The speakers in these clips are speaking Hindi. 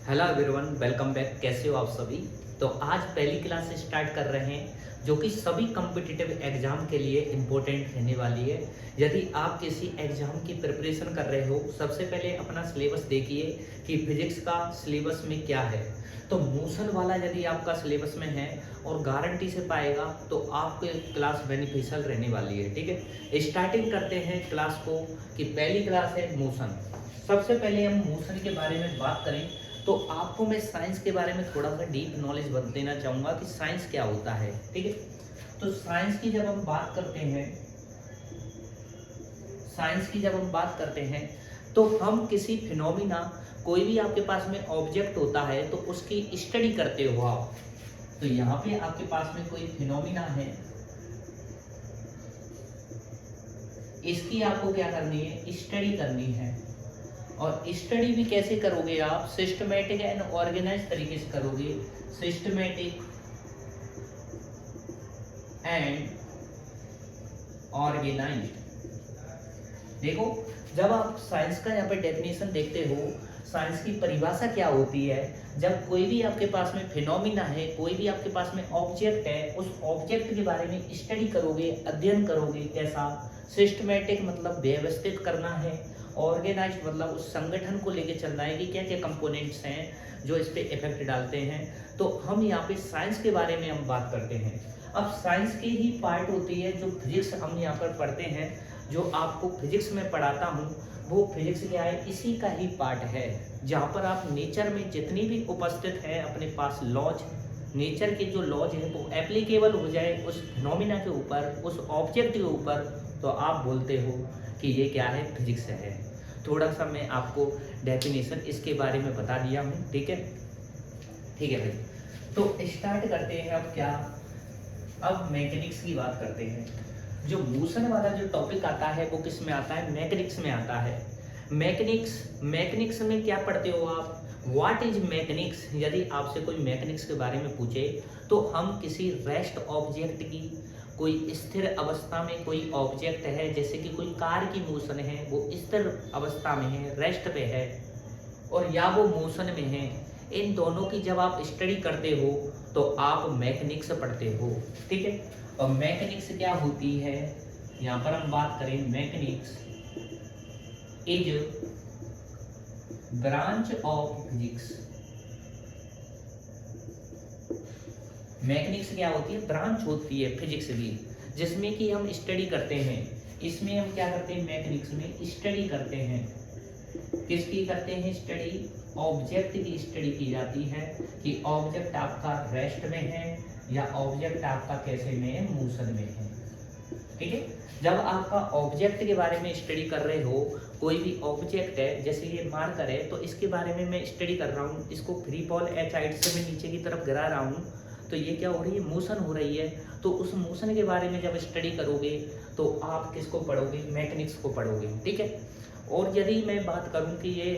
Hello everyone, welcome back. कैसे हो आप सभी। तो आज पहली क्लास स्टार्ट कर रहे हैं जो कि सभी कॉम्पिटिटिव एग्जाम के लिए इम्पोर्टेंट रहने वाली है। यदि आप किसी एग्जाम की प्रिपरेशन कर रहे हो, सबसे पहले अपना सिलेबस देखिए कि फिजिक्स का सिलेबस में क्या है। तो मोशन वाला यदि आपका सिलेबस में है और गारंटी से पाएगा तो आपके क्लास बेनिफिशियल रहने वाली है। ठीक है, स्टार्टिंग करते हैं क्लास को कि पहली क्लास है मोशन। सबसे पहले हम मोशन के बारे में बात करें तो आपको मैं साइंस के बारे में थोड़ा सा डीप नॉलेज देना चाहूँगा कि साइंस क्या होता है। ठीक है, तो साइंस की जब हम बात करते हैं तो हम किसी फिनोमिना, कोई भी आपके पास में ऑब्जेक्ट होता है तो उसकी स्टडी करते हो आप। तो यहाँ पे आपके पास में कोई फिनोमिना है, इसकी आपको क्या करनी है, स्टडी करनी है। और स्टडी भी कैसे करोगे आप, सिस्टमेटिक एंड ऑर्गेनाइज तरीके से करोगे। Systematic and organise. देखो, जब आप साइंस का यहाँ पे डेफिनेशन देखते हो, साइंस की परिभाषा क्या होती है। जब कोई भी आपके पास में फिनोमिना है, कोई भी आपके पास में ऑब्जेक्ट है, उस ऑब्जेक्ट के बारे में स्टडी करोगे, अध्ययन करोगे। कैसा, सिस्टमेटिक मतलब व्यवस्थित करना है, ऑर्गेनाइज मतलब उस संगठन को लेके चलना है कि क्या क्या कंपोनेंट्स हैं जो इस पे इफेक्ट डालते हैं। तो हम यहाँ पे साइंस के बारे में हम बात करते हैं। अब साइंस की ही पार्ट होती है जो फिजिक्स हम यहाँ पर पढ़ते हैं। जो आपको फिजिक्स में पढ़ाता हूँ वो फिजिक्स क्या है, इसी का ही पार्ट है। जहाँ पर आप नेचर में जितनी भी उपस्थित है अपने पास लॉज, नेचर के जो लॉज है वो एप्लीकेबल हो जाए उस फिनोमिना के ऊपर, उस ऑब्जेक्ट के ऊपर, तो आप बोलते हो कि ये क्या है, फिजिक्स है। थोड़ा सा मैं आपको डेफिनेशन इसके बारे में बता दिया हूँ। ठीक है, ठीक है भाई। तो स्टार्ट करते हैं अब क्या, अब मैकेनिक्स की बात करते हैं। जो मोशन वाला जो टॉपिक आता है वो किस में आता है, मैकेनिक्स में आता है। मैकेनिक्स में क्या पढ़ते हो आप, व्हाट इज मैकेनिक्स। यदि आपसे कोई मैकेनिक्स के बारे में पूछे तो हम किसी रेस्ट ऑब्जेक्ट की, कोई स्थिर अवस्था में कोई ऑब्जेक्ट है, जैसे कि कोई कार की मोशन है, वो स्थिर अवस्था में है, रेस्ट पे है, और या वो मोशन में है। इन दोनों की जब आप स्टडी करते हो तो आप मैकेनिक्स पढ़ते हो। ठीक है, और मैकेनिक्स क्या होती है, यहाँ पर हम बात करें, mechanics is branch of physics. Mechanics क्या होती है, ब्रांच होती है फिजिक्स की, जिसमें कि हम स्टडी करते हैं। इसमें हम क्या करते हैं, मैकेनिक्स में स्टडी करते हैं। किसकी करते हैं स्टडी, ऑब्जेक्ट की स्टडी की जाती है कि ऑब्जेक्ट आपका रेस्ट में है या ऑब्जेक्ट आपका कैसे में है, मोशन में है। ठीक है, जब आपका ऑब्जेक्ट के बारे में स्टडी कर रहे हो, कोई भी ऑब्जेक्ट है, जैसे ये मार्कर है, तो इसके बारे में मैं स्टडी कर रहा हूँ, इसको फ्री फॉल एच हाइट से मैं नीचे की तरफ गिरा रहा हूँ, तो ये क्या हो रही है, मोशन हो रही है। तो उस मोशन के बारे में जब स्टडी करोगे तो आप किसको पढ़ोगे, मैकेनिक्स को पढ़ोगे। ठीक है, और यदि मैं बात करूं कि ये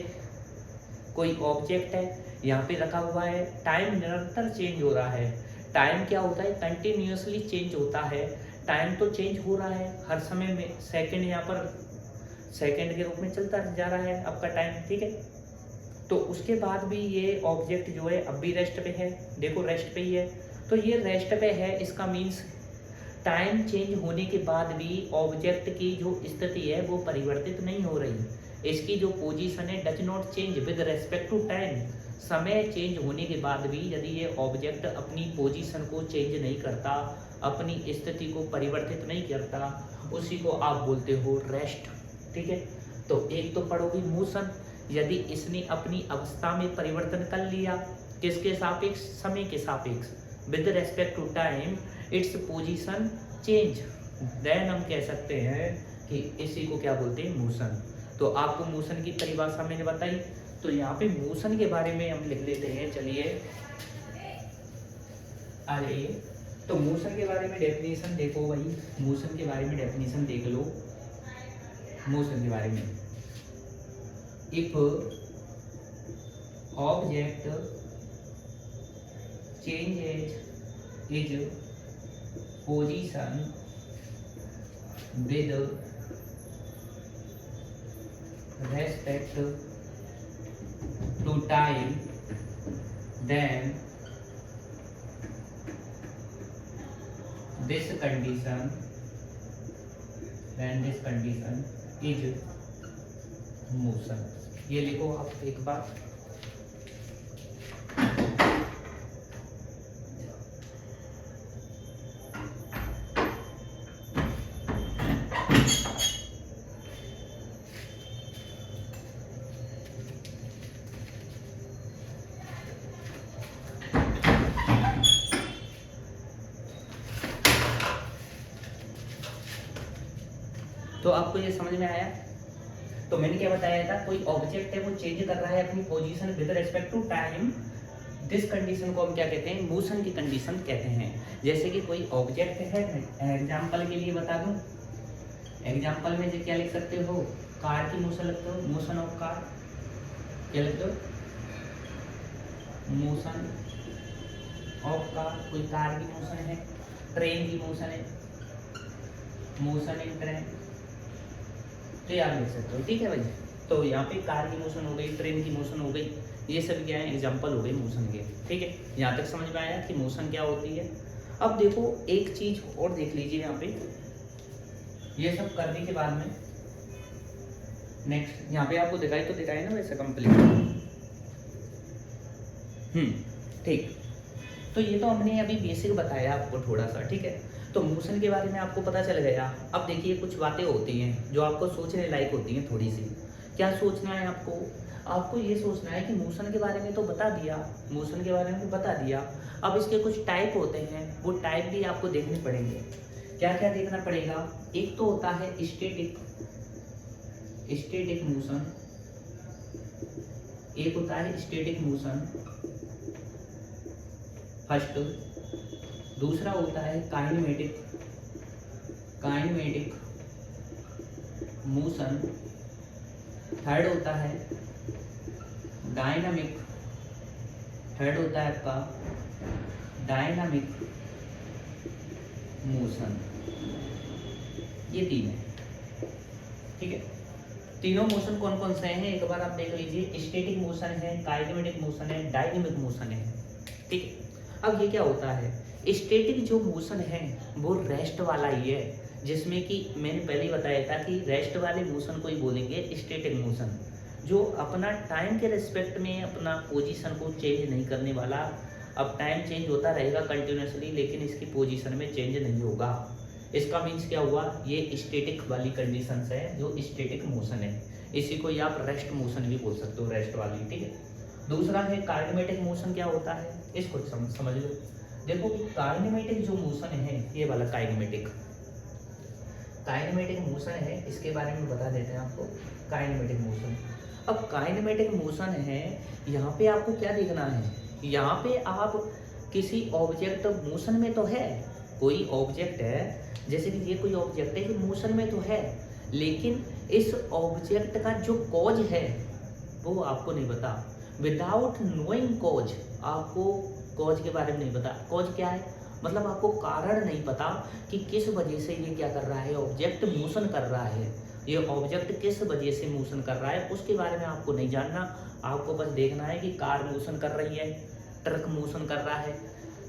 कोई ऑब्जेक्ट है, यहाँ पे रखा हुआ है, टाइम निरंतर चेंज हो रहा है। टाइम क्या होता है, कंटिन्यूसली चेंज होता है। टाइम तो चेंज हो रहा है हर समय में, सेकंड यहाँ पर सेकंड के रूप में चलता जा रहा है आपका टाइम। ठीक है, तो उसके बाद भी ये ऑब्जेक्ट जो है अब भी रेस्ट पे है, देखो रेस्ट पे ही है। तो ये रेस्ट पे है, इसका मीन्स टाइम चेंज होने के बाद भी ऑब्जेक्ट की जो स्थिति है वो परिवर्तित नहीं हो रही। इसकी जो पोजीशन है does not change with respect to time. समय चेंज होने के बाद भी यदि ये ऑब्जेक्ट अपनी पोजीशन को चेंज नहीं करता, अपनी स्थिति को परिवर्तित नहीं करता, उसी को आप बोलते हो रेस्ट। ठीक है, तो एक तो पढ़ोगे मोशन, यदि इसने अपनी अवस्था में परिवर्तन कर लिया, किसके सापेक्ष, समय के सापेक्ष, with respect to time its position change, then हम कह सकते हैं कि इसी को क्या बोलते हैं, मोशन। तो आपको मोशन की परिभाषा मैंने बताई, तो यहाँ पे मोशन के बारे में हम लिख लेते हैं। चलिए आ जाइए, तो मोशन के बारे में डेफिनेशन देखो भाई, मोशन के बारे में डेफिनेशन देख लो। मोशन के बारे में, if object changes is position with respect to time then this condition is motion। ये लिखो आप एक बार। तो आपको ये समझ में आया? तो मैंने क्या बताया था, कोई ऑब्जेक्ट है वो चेंज कर रहा है अपनी position with respect to time, this condition को हम क्या कहते हैं, मोशन की कंडीशन कहते हैं। जैसे कि कोई ऑब्जेक्ट है, एग्जांपल के लिए बता दूं, एग्जांपल में जो क्या लिख सकते हो, कार की मोशन लिखते हो, मोशन ऑफ कार, क्या लिखते हो, मोशन ऑफ कार, कोई कार की मोशन है, ट्रेन की मोशन है, मोशन इन ट्रेन, तो याद लिख सकते हो, ठीक है भाई। तो यहाँ पे कार की मोशन हो गई, ट्रेन की मोशन हो गई, ये सब क्या है, एग्जांपल हो गए मोशन के, ठीक है। यहाँ तक समझ में आया कि मोशन क्या होती है। अब देखो एक चीज और देख लीजिए यहाँ पे, ये सब करने के बाद में नेक्स्ट यहाँ पे आपको दिखाई तो दिखाई ना वैसे कंप्लीट, ठीक। तो ये तो हमने अभी बेसिक बताया आपको थोड़ा सा, ठीक है। तो मोशन के बारे में आपको पता चल गया। अब देखिए कुछ बातें होती हैं जो आपको सोचने लायक होती हैं थोड़ी सी। क्या सोचना है आपको? आपको ये सोचना है कि मोशन के बारे में तो बता दिया, मोशन के बारे में तो बता दिया, अब इसके कुछ टाइप होते हैं, वो टाइप भी आपको देखने पड़ेंगे। क्या क्या देखना पड़ेगा? एक तो होता है स्टैटिक मोशन, एक होता है स्टैटिक मोशन फर्स्ट, दूसरा होता है काइनेमेटिक मोशन, थर्ड होता है डायनामिक, थर्ड होता है आपका डायनामिक मोशन। ये तीन है, ठीक है। तीनों मोशन कौन कौन से हैं एक बार आप देख लीजिए। स्टैटिक मोशन है, काइनेमेटिक मोशन है, डायनामिक मोशन है, ठीक है। अब ये क्या होता है, स्टैटिक जो मोशन है वो रेस्ट वाला ही है, जिसमें कि मैंने पहले ही बताया था कि रेस्ट वाले मोशन को ही बोलेंगे स्टैटिक मोशन, जो अपना टाइम के रिस्पेक्ट में अपना पोजीशन को चेंज नहीं करने वाला। अब टाइम चेंज होता रहेगा कंटिन्यूसली, लेकिन इसकी पोजीशन में चेंज नहीं होगा। इसका मीन्स क्या हुआ, ये स्टैटिक वाली कंडीशन है जो स्टैटिक मोशन है। इसी को आप रेस्ट मोशन भी बोल सकते हो, रेस्ट वाली, ठीक है। दूसरा है काइनेमेटिक मोशन। क्या होता है इसको समझ लो। देखो काइनेमेटिक जो मोशन है, ये वाला काइनेमेटिक मोशन है, इसके बारे में बता देते हैं आपको। काइनेमेटिक मोशन, अब काइनेमेटिक मोशन है, यहाँ पे आपको क्या देखना है, यहाँ पे आप किसी ऑब्जेक्ट मोशन में तो है, कोई ऑब्जेक्ट है, जैसे कि ये कोई ऑब्जेक्ट है जो मोशन में तो है, लेकिन इस ऑब्जेक्ट का जो कॉज है वो आपको नहीं पता। विदाउट नोइंग कॉज, आपको कॉज के बारे में नहीं पता। कॉज क्या है, मतलब आपको कारण नहीं पता कि किस वजह से ये क्या कर रहा है, ऑब्जेक्ट मोशन कर रहा है, ये ऑब्जेक्ट किस वजह से मोशन कर रहा है, उसके बारे में आपको नहीं जानना। आपको बस देखना है कि कार मोशन कर रही है, ट्रक मोशन कर रहा है,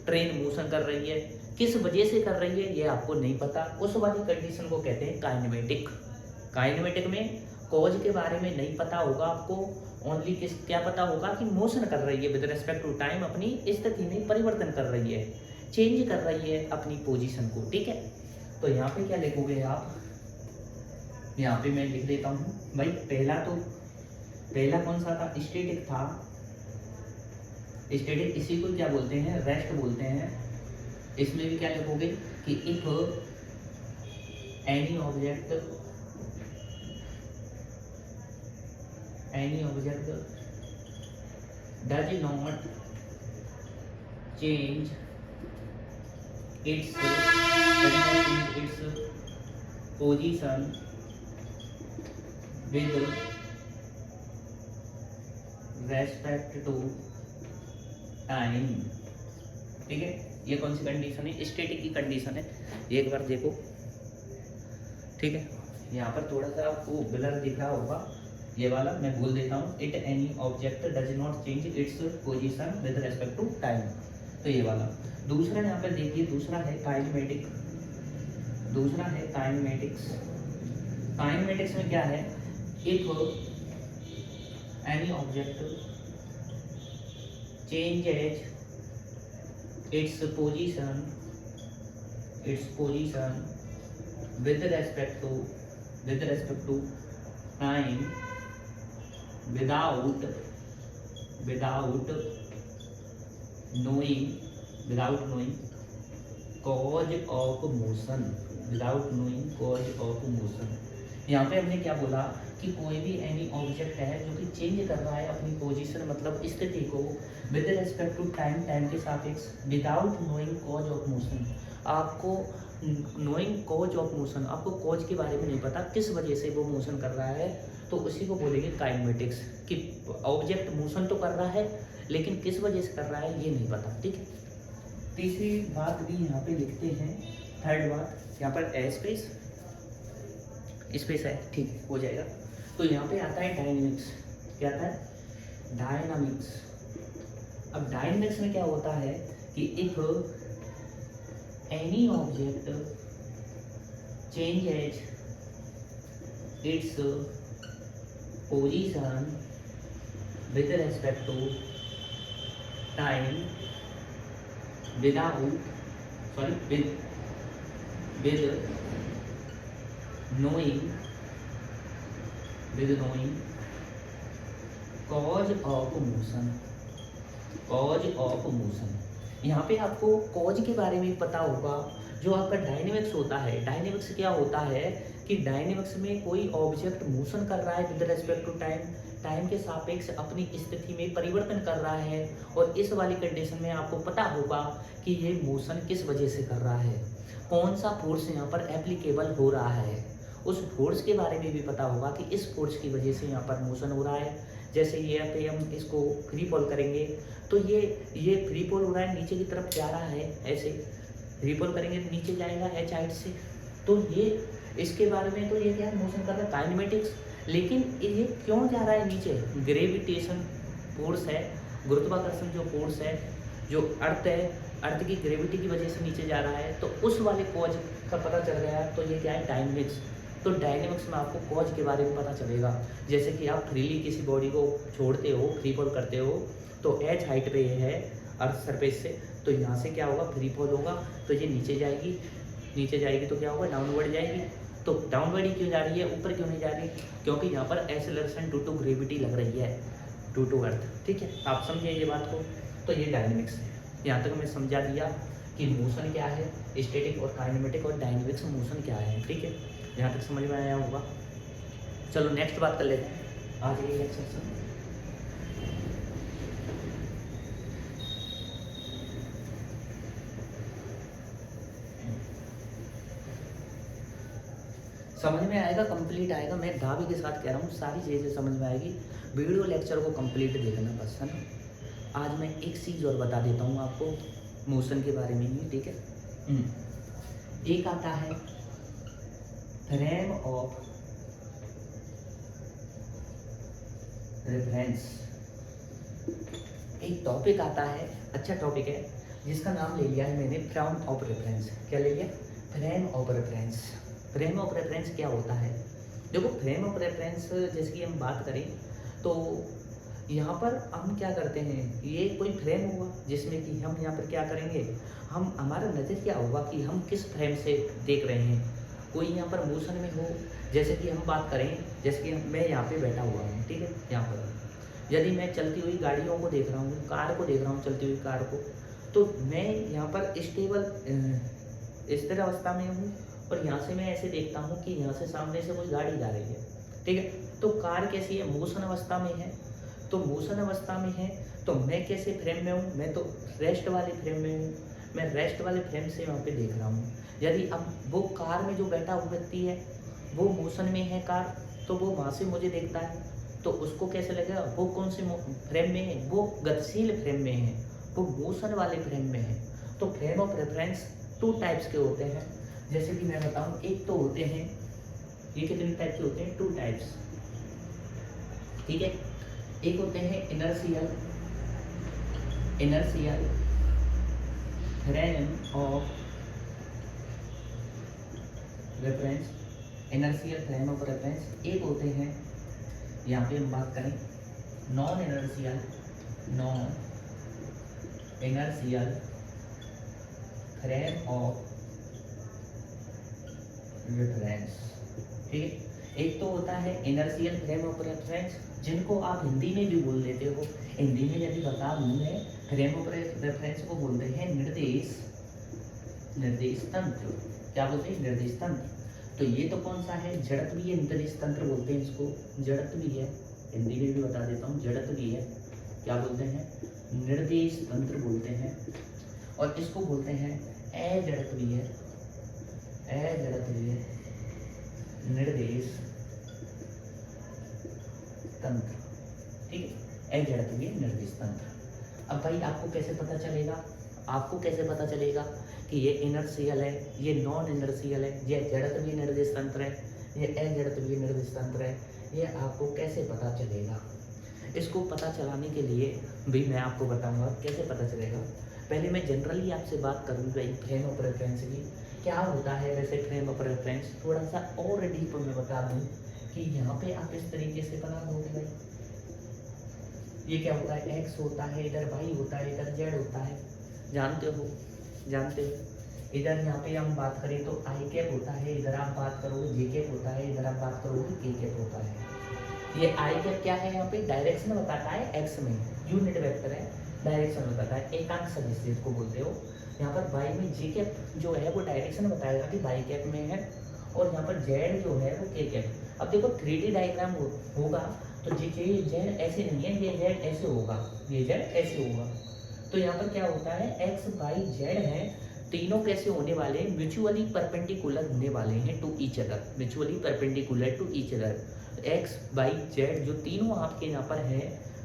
ट्रेन मोशन कर रही है, किस वजह से कर रही है ये आपको नहीं पता। उस वाली कंडीशन को कहते हैं काइनेमेटिक। काइनेमेटिक में कॉज के बारे में नहीं पता होगा आपको, ओनली क्या पता होगा कि मोशन कर रही है विद रिस्पेक्ट टू टाइम, अपनी स्थिति में परिवर्तन कर रही है, चेंज कर रही है अपनी पोजीशन को, ठीक है। तो यहाँ पे क्या लिखोगे आप, यहाँ पे मैं लिख देता हूँ भाई। पहला कौन सा था, स्टैटिक था। स्टैटिक इसी को क्या बोलते हैं, रेस्ट बोलते हैं। इसमें भी क्या लिखोगे कि if any object does not change its position with respect to time, ठीक है। ये कौन सी कंडीशन है, स्टैटिक की कंडीशन है। ये एक बार देखो, ठीक है। यहाँ पर थोड़ा सा आपको ब्लर दिख रहा होगा, ये वाला मैं बोल देता हूँ, it any object does not change its position with respect to time. तो ये वाला। दूसरा यहाँ पर देखिए, दूसरा है काइनेमेटिक, दूसरा है काइनेमेटिक्स। काइनेमेटिक्स में क्या है, if any object changes its position with respect to time without knowing cause of motion, यहाँ पे हमने क्या बोला कि कोई भी एनी ऑब्जेक्ट है जो कि चेंज कर रहा है अपनी पोजीशन मतलब स्थिति को with respect to time, time के सापेक्ष, without knowing cause of motion. आपको नोइंग कॉज ऑफ मोशन, आपको कॉज के बारे में नहीं पता किस वजह से वो मोशन कर रहा है, तो उसी को बोलेंगे काइनेमेटिक्स, कि ऑब्जेक्ट मोशन तो कर रहा है लेकिन किस वजह से कर रहा है ये नहीं पता। ठीक है, तीसरी बात भी यहाँ पे लिखते हैं, थर्ड बात यहाँ पर स्पेस है, ठीक है हो जाएगा। तो यहाँ पे आता है डायनेमिक्स, क्या आता है, डायनामिक्स। अब डायनेमिक्स में क्या होता है कि if any object changes its position with respect to time with knowing cause of motion। यहाँ पे आपको कॉज के बारे में पता होगा। जो आपका डायनेमिक्स होता है, डायनेमिक्स क्या होता है कि डायनेमिक्स में कोई ऑब्जेक्ट मोशन कर रहा है with respect to time, time के सापेक्ष अपनी स्थिति में परिवर्तन कर रहा है, और इस वाली कंडीशन में आपको पता होगा कि ये मोशन किस वजह से कर रहा है, कौन सा फोर्स यहाँ पर एप्लीकेबल हो रहा है, उस फोर्स के बारे में भी पता होगा कि इस फोर्स की वजह से यहाँ पर मोशन हो रहा है। जैसे ये पे हम इसको फ्री फॉल करेंगे तो ये फ्री फॉल हो रहा है, नीचे की तरफ जा रहा है, ऐसे फ्री फॉल करेंगे तो नीचे जाएगा h हाइट से, तो ये इसके बारे में तो ये क्या मोशन कर रहा है, काइनेमेटिक्स। लेकिन ये क्यों जा रहा है नीचे, ग्रेविटेशन फोर्स है, गुरुत्वाकर्षण जो फोर्स है, जो अर्थ है, अर्थ की ग्रेविटी की वजह से नीचे जा रहा है, तो उस वाले कॉज का पता चल गया, तो ये क्या है, डायनेमिक्स। तो डायनेमिक्स में आपको कॉज के बारे में पता चलेगा। जैसे कि आप फ्रीली किसी बॉडी को छोड़ते हो, फ्री फॉल करते हो, तो h हाइट पे है अर्थ सरफेस से, तो यहाँ से क्या होगा, फ्री फॉल होगा, तो ये नीचे जाएगी तो क्या होगा, डाउनवर्ड जाएगी। तो डाउनवर्ड ही क्यों जा रही है, ऊपर क्यों नहीं जा रही, क्योंकि यहाँ पर एक्सेलरेशन ड्यू टू ग्रेविटी लग रही है, ड्यू टू अर्थ। ठीक है, आप समझिए ये बात को। तो ये डायनेमिक्स है। यहाँ तक मैं समझा दिया कि मोशन क्या है, स्टैटिक और काइनेमेटिक, और डायनेमिक्स मोशन क्या है। ठीक है, यहाँ तक समझ में आया होगा। चलो नेक्स्ट बात कर लेते हैं आज के लेक्चर से। समझ में आएगा, कंप्लीट आएगा। मैं दावे के साथ कह रहा हूँ सारी चीज़ें समझ में आएगी। वीडियो लेक्चर को कंप्लीट देखना बस, है ना। आज मैं एक चीज़ और बता देता हूँ आपको मोशन के बारे में ही। ठीक है, एक आता है फ्रेम ऑफ रेफरेंस, एक टॉपिक आता है, अच्छा टॉपिक है, जिसका नाम ले लिया है मैंने फ्रेम ऑफ रेफरेंस। क्या ले लिया, frame of reference. Frame of reference क्या होता है, देखो फ्रेम ऑफ रेफरेंस जैसे कि हम बात करें तो यहाँ पर हम क्या करते हैं, ये कोई फ्रेम हुआ जिसमें कि हम यहाँ पर क्या करेंगे, हम हमारा नज़र क्या होगा कि हम किस फ्रेम से देख रहे हैं। कोई यहाँ पर मोशन में हो, जैसे कि हम बात करें, जैसे कि मैं यहाँ पे बैठा हुआ हूँ, ठीक है, यहाँ पर यदि मैं चलती हुई गाड़ियों को देख रहा हूँ, कार को देख रहा हूँ, चलती हुई कार को, तो मैं यहाँ पर स्टेबल स्थिर अवस्था में हूँ, और यहाँ से मैं ऐसे देखता हूँ कि यहाँ से सामने से कोई गाड़ी जा रही है। ठीक है, तो कार कैसी है, मोशन अवस्था में है। तो मोशन अवस्था में है तो मैं कैसे फ्रेम में हूँ, मैं तो रेस्ट वाले फ्रेम में हूँ। मैं रेस्ट वाले फ्रेम से वहाँ पे देख रहा हूँ। यदि अब वो कार में जो बैठा हुआ व्यक्ति है वो मोशन में है कार, तो वो वहाँ से मुझे देखता है, तो उसको कैसे लगेगा, वो कौन से फ्रेम में है, वो गतिशील फ्रेम में है, वो मोशन वाले फ्रेम में है। तो frame of reference two types के होते हैं। जैसे कि मैं बताऊँ, एक तो होते हैं, ये कितने टाइप के होते हैं, टू टाइप्स। ठीक है। एक होते हैं inertial frame of reference, inertial frame of reference. एक होते हैं, यहाँ पे हम बात करें non inertial frame of reference. ठीक है। एक तो होता है इनर्शियल फ्रेम ऑफ रेफरेंस, जिनको आप हिंदी में भी बोल देते हो। हिंदी में यदि बता दूं मैं, फ्रेम ऑफ रेफरेंस को बोलते हैं निर्देश तंत्र। क्या बोलते हैं? निर्देश तंत्र। तो ये तो कौन सा है? जड़त्वीय निर्देश तंत्र बोलते हैं इसको। जड़त्वीय, हिंदी में भी बता देता हूँ, जड़त्वीय क्या बोलते हैं? निर्देश तंत्र बोलते हैं। और इसको बोलते हैं अजड़त्वीय निर्देश तंत्र। ठीक है, अजड़त्वीय निर्देश तंत्र। अब भाई आपको कैसे पता चलेगा? आपको कैसे पता चलेगा कि ये इनर्शियल है, ये नॉन इनर्शियल है, ये जड़त्वीय निर्देश तंत्र है, ये अजड़त्वीय निर्देश तंत्र है? ये आपको कैसे पता चलेगा? इसको पता चलाने के लिए भी मैं आपको बताऊंगा कैसे पता चलेगा। पहले मैं जनरली आपसे बात करूँ भाई फ्रेम ऑफ रेफरेंस की, क्या होता है वैसे फ्रेम ऑफ रेफरेंस। थोड़ा सा और डीप में बता दूँ कि यहाँ पे आप इस तरीके से बना दोगे भाई, ये क्या होता है? एक्स होता है, इधर वाई होता है, इधर जेड होता है, जानते हो। इधर यहाँ पे हम बात करें तो आई कैप होता है, इधर आप बात करोगे जे कैप होता है, इधर आप बात करोगे के कैप होता है। ये आई कैप क्या है? यहाँ पे डायरेक्शन बताता है एक्स में, यूनिट वेक्टर है, डायरेक्शन बताता है, एकांक सदिश जिसको बोलते हो। यहाँ पर वाई में जे कैप जो है वो डायरेक्शन बताएगा कि वाई कैप में है, और यहाँ पर जेड जो है वो के कैप। अब देखो 3D डायग्राम होगा तो ये जेड ऐसे नहीं है, ये जेड ऐसे होगा, ये जेड ऐसे होगा। तो यहाँ पर क्या होता है? एक्स वाई जेड है, तीनों कैसे होने वाले? म्यूचुअली परपेंडिकुलर होने वाले हैं to each other, mutually perpendicular to each other. X Y Z जो तीनों आपके यहाँ पर है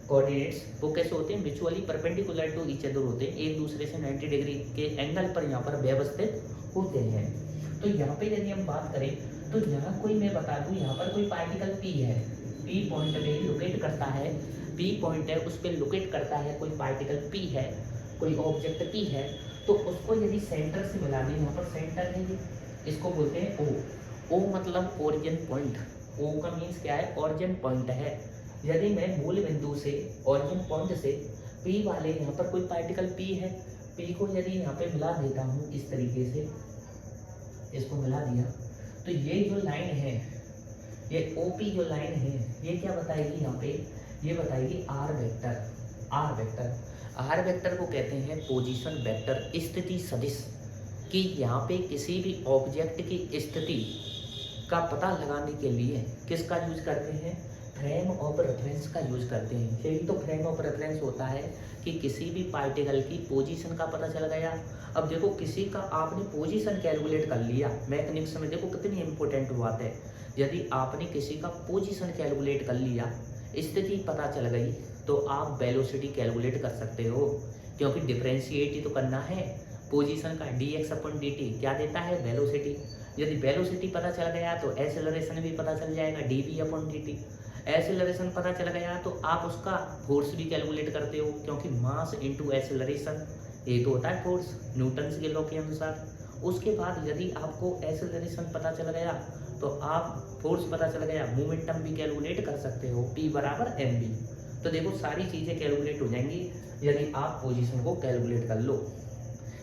कोऑर्डिनेट्स, वो कैसे होते हैं? Mutually perpendicular to each other होते हैं, एक दूसरे से 90 डिग्री के एंगल पर यहाँ पर व्यवस्थित होते हैं। तो यहाँ पे यदि हम बात करें तो यहाँ कोई, मैं बता दूँ, यहाँ पर कोई पार्टिकल पी है, पी पॉइंट पे लोकेट करता है, पी पॉइंट है उस पर लोकेट करता है कोई पार्टिकल पी है, कोई ऑब्जेक्ट पी है, तो उसको यदि सेंटर से मिला दें, यहाँ पर सेंटर है ये, इसको बोलते हैं ओ। ओ मतलब ओरिजिन पॉइंट। ओ का मीन्स क्या है? ओरिजिन पॉइंट है। यदि मैं मूल बिंदु से, ओरिजिन पॉइंट से पी वाले यहाँ पर कोई पार्टिकल पी है, पी को यदि यहाँ पे मिला देता हूँ इस तरीके से, इसको मिला दिया, तो ये जो लाइन है, ये ओपी जो लाइन है, ये क्या बताएगी यहाँ पे? ये बताएगी आर वेक्टर। आर वेक्टर को कहते हैं पोजीशन वेक्टर, स्थिति सदिश। कि यहाँ पे किसी भी ऑब्जेक्ट की स्थिति का पता लगाने के लिए किसका यूज करते हैं? फ्रेम ऑफ रेफरेंस का यूज करते हैं। यही तो फ्रेम ऑफ रेफरेंस होता है कि किसी भी पार्टिकल की पोजीशन का पता चल गया। अब देखो किसी का आपने पोजीशन कैलकुलेट कर लिया, मैकेनिक्स में देखो कितनी इंपॉर्टेंट बात है। यदि आपने किसी का पोजीशन कैलकुलेट कर लिया, स्थिति पता चल गई, तो आप वेलोसिटी कैलकुलेट कर सकते हो, क्योंकि डिफरेंशिएट ही तो करना है पोजीशन का। dx/dt क्या देता है? वेलोसिटी। यदि वेलोसिटी पता चल गया तो एक्सेलरेशन भी पता चल जाएगा, dv/dt। एक्सेलरेशन पता चल गया तो आप उसका फोर्स भी कैलकुलेट करते हो, क्योंकि मास इनटू एक्सेलरेशन ये तो होता है फोर्स, न्यूटन के लॉ के अनुसार। उसके बाद यदि आपको एक्सेलरेशन पता चल गया तो आप फोर्स पता चल गया, मोमेंटम भी कैलकुलेट कर सकते हो, P = mv। तो देखो सारी चीज़ें कैलकुलेट हो जाएंगी यदि आप पोजीशन को कैलकुलेट कर लो।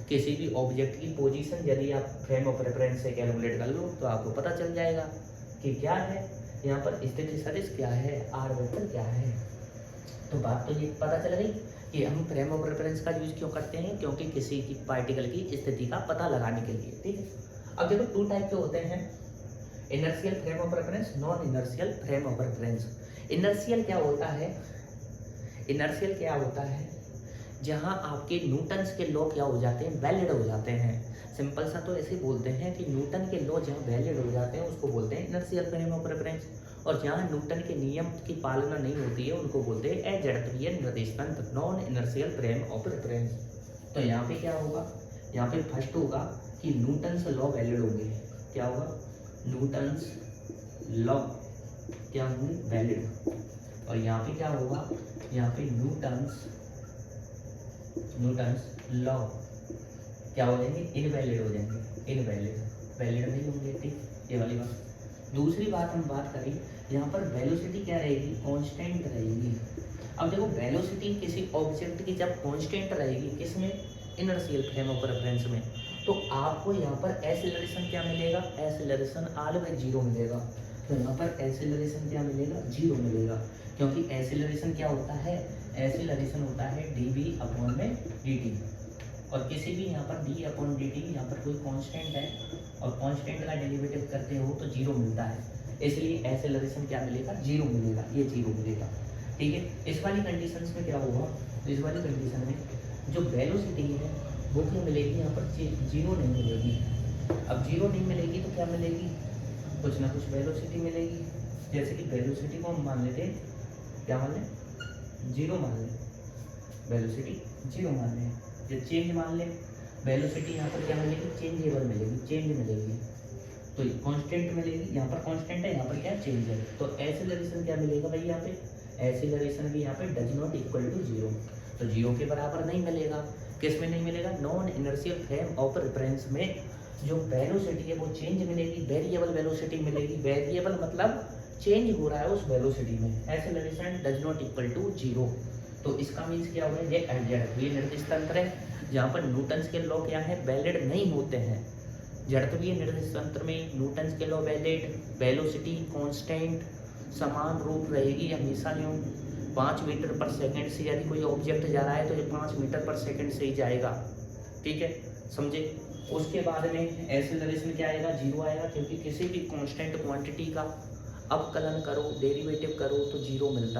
किसी भी ऑब्जेक्ट की पोजीशन यदि आप फ्रेम ऑफ रेफरेंस से कैलकुलेट कर लो तो आपको पता चल जाएगा कि क्या है यहाँ पर स्थिति सदिश क्या है, आर वेक्टर क्या है। तो बात तो ये पता चल गई कि हम फ्रेम ऑफ रेफरेंस का यूज क्यों करते हैं, क्योंकि किसी की पार्टिकल की स्थिति का पता लगाने के लिए। ठीक है। अब देखो 2 टाइप के होते हैं, inertial frame of reference, non inertial frame of reference. Inertial क्या होता है? जहां आपके न्यूटन्स के लॉ क्या हो जाते हैं? वैलिड हो जाते हैं। सिंपल सा तो ऐसे बोलते हैं कि न्यूटन के लॉ जहां वैलिड हो जाते हैं उसको बोलते हैं इनर्शियल फ्रेम ऑफ रेफरेंस, और जहां न्यूटन के नियम की पालना नहीं होती है उनको बोलते हैं अजड़त्वीय निर्देश तंत्र, non inertial frame of reference. तो यहाँ पे क्या होगा? यहाँ पे फर्स्ट होगा कि न्यूटन्स लॉ वैलिड होंगे। क्या होगा? न्यूटन्स लॉ क्या होंगे? वैलिड। और यहाँ पे क्या होगा, यहाँ पे न्यूटन्स लॉ क्या हो जाएंगे, इनवैलिड हो जाएंगे, वैलिड नहीं होंगे। ठीक, ये वाली बात। दूसरी बात हम बात करें, यहाँ पर वेलोसिटी क्या रहेगी, कांस्टेंट रहेगी। अब देखो वेलोसिटी किसी ऑब्जेक्ट की जब कांस्टेंट रहेगी, किसमें, इनर्शियल फ्रेम ऑफ रेफरेंस में, तो आपको यहाँ पर एक्सेलरेशन क्या मिलेगा, एक्सेलरेशन ऑलवेज जीरो मिलेगा। तो यहाँ पर एक्सेलरेशन क्या मिलेगा, जीरो मिलेगा, क्योंकि एक्सेलरेशन क्या होता है, एक्सेलरेशन होता है dv/dt, और किसी भी यहाँ पर d/dt यहाँ पर कोई कांस्टेंट है और कांस्टेंट का डेरिवेटिव करते हो तो जीरो मिलता है, इसलिए एक्सेलरेशन क्या मिलेगा, जीरो मिलेगा, ये जीरो मिलेगा। ठीक है, इस वाली कंडीशंस में क्या होगा, तो इस वाली कंडीशन में जो वेलोसिटी है वो क्या मिलेगी, यहाँ पर जीरो नहीं मिलेगी। अब जीरो नहीं मिलेगी तो क्या मिलेगी, कुछ ना कुछ वेलोसिटी मिलेगी। जैसे कि वेलोसिटी को हम मान लेते हैं, क्या मान लें, जीरो मान लें, वेलोसिटी जीरो मान लें, या चेंज मान लें। वेलोसिटी यहाँ पर क्या मिलेगी, चेंजेबल मिलेगी, चेंज मिलेगी, तो कांस्टेंट मिलेगी, यहाँ पर कांस्टेंट है, यहाँ पर क्या चेंज है। तो एक्सेलरेशन क्या मिलेगा भाई, यहाँ पे एक्सेलरेशन भी यहाँ पे does not equal to zero, तो जीरो के बराबर नहीं मिलेगा। किस में नहीं मिलेगा, non inertial frame of reference में जो वेलोसिटी है वो चेंज मिलेगी, वेरिएबल वेलोसिटी मिलेगी। वेरिएबल मतलब चेंज हो रहा है उस वेलोसिटी में, acceleration does not equal to zero. तो इसका मीन्स क्या होगा, ये जड़त्वीय निर्देश तंत्र है जहाँ पर न्यूटन्स के लॉ क्या है, वैलिड नहीं होते हैं। जड़त्वीय निर्देश तंत्र में न्यूटन्स के लॉ वैलिड, वेलोसिटी कांस्टेंट समान रूप रहेगी हमेशा। यूँ 5 मीटर पर सेकंड से यदि कोई ऑब्जेक्ट जा रहा है तो ये 5 मीटर पर सेकंड से ही जाएगा। ठीक है, समझे। उसके बाद में एक्सेलरेशन क्या आएगा, जीरो आएगा, क्योंकि किसी भी कांस्टेंट क्वांटिटी का अवकलन करो, डेरिवेटिव करो तो जीरो मिलता है।